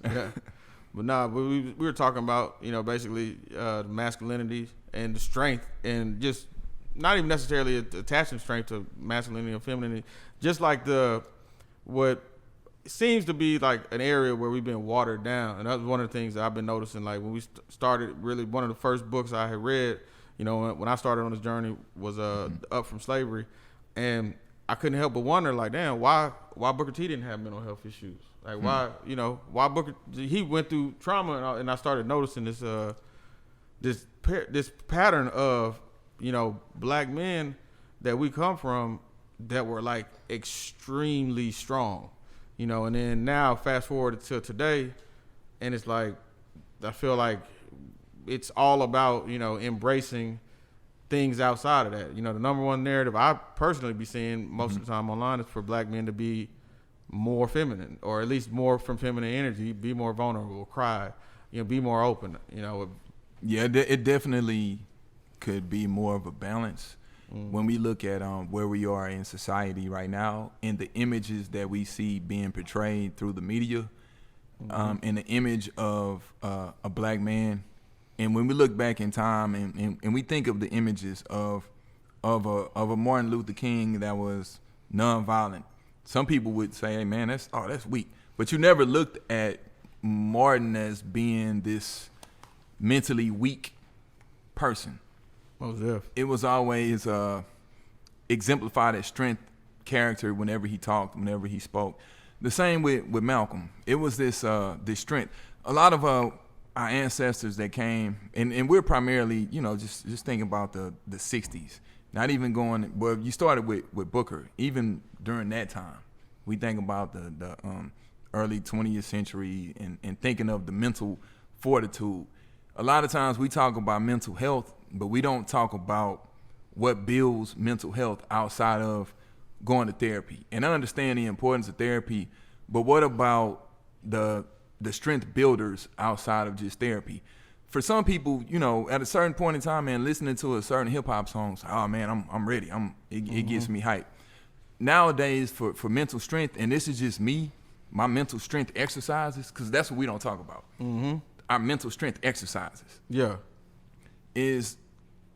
Yeah. But we were talking about, basically masculinity and the strength, and just not even necessarily attaching strength to masculinity or femininity, just like what seems to be like an area where we've been watered down. And that was one of the things that I've been noticing. Like when we started, really one of the first books I had read, when I started on this journey was Up From Slavery, and I couldn't help but wonder, like, damn, why Booker T didn't have mental health issues? Like, why Booker? He went through trauma, and I started noticing this pattern of, black men that we come from that were like extremely strong, and then now fast forward to today, and it's like I feel like it's all about embracing things outside of that. The number one narrative I personally be seeing most of the time online is for black men to be more feminine, or at least more from feminine energy, be more vulnerable, cry, be more open, Yeah, it definitely could be more of a balance when we look at where we are in society right now, and the images that we see being portrayed through the media, and the image of a black man. And when we look back in time and we think of the images of a Martin Luther King that was nonviolent, some people would say, hey man, that's weak. But you never looked at Martin as being this mentally weak person. It was always exemplified as strength character whenever he talked, whenever he spoke. The same with Malcolm. It was this strength. A lot of our ancestors that came, and we're primarily, just thinking about the 60s. Not even going, well, you started with Booker. Even during that time, we think about the early 20th century and thinking of the mental fortitude. A lot of times we talk about mental health, but we don't talk about what builds mental health outside of going to therapy. And I understand the importance of therapy, but what about the strength builders outside of just therapy? For some people, at a certain point in time, man, listening to a certain hip hop song, oh man, I'm ready. It gets me hyped. Nowadays, for mental strength, and this is just me, my mental strength exercises, because that's what we don't talk about. Our mental strength exercises. Yeah. Is,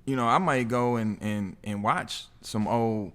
I might go and watch some old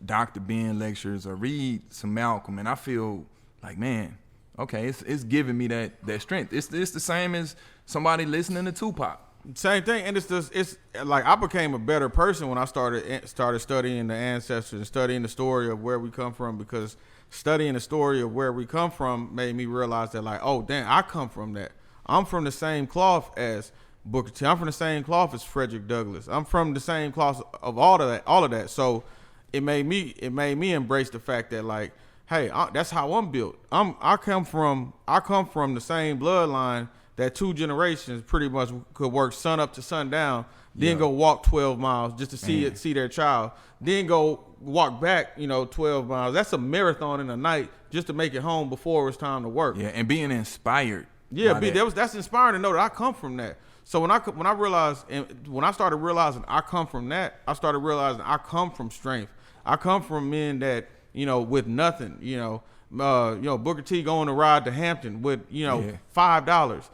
Dr. Ben lectures or read some Malcolm, and I feel like, man, okay, it's giving me that strength. It's the same as somebody listening to Tupac. Same thing, and it's like I became a better person when I started studying the ancestors and studying the story of where we come from, because studying the story of where we come from made me realize that, like, oh damn, I come from that. I'm from the same cloth as Booker T. I'm from the same cloth as Frederick Douglass. I'm from the same cloth of all of that. So it made me embrace the fact that, like, hey, that's how I'm built. I come from the same bloodline that two generations pretty much could work sun up to sundown, then go walk 12 miles just to see their child, then go walk back 12 miles. That's a marathon in a night just to make it home before it was time to work. Yeah, and being inspired. Yeah, that's inspiring to know that I come from that. So when I realized, and when I started realizing I come from that, I started realizing I come from strength. I come from men that, with nothing, Booker T going to ride to Hampton with, $5,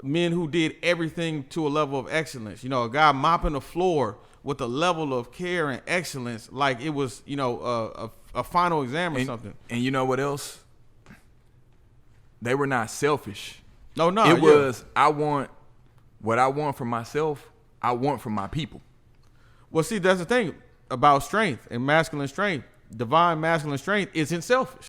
men who did everything to a level of excellence, a guy mopping the floor with a level of care and excellence, like it was, a final exam or something. And you know what else? They were not selfish. No. It was, I want what I want for myself, I want for my people. Well, see, that's the thing about strength and masculine strength. Divine masculine strength isn't selfish.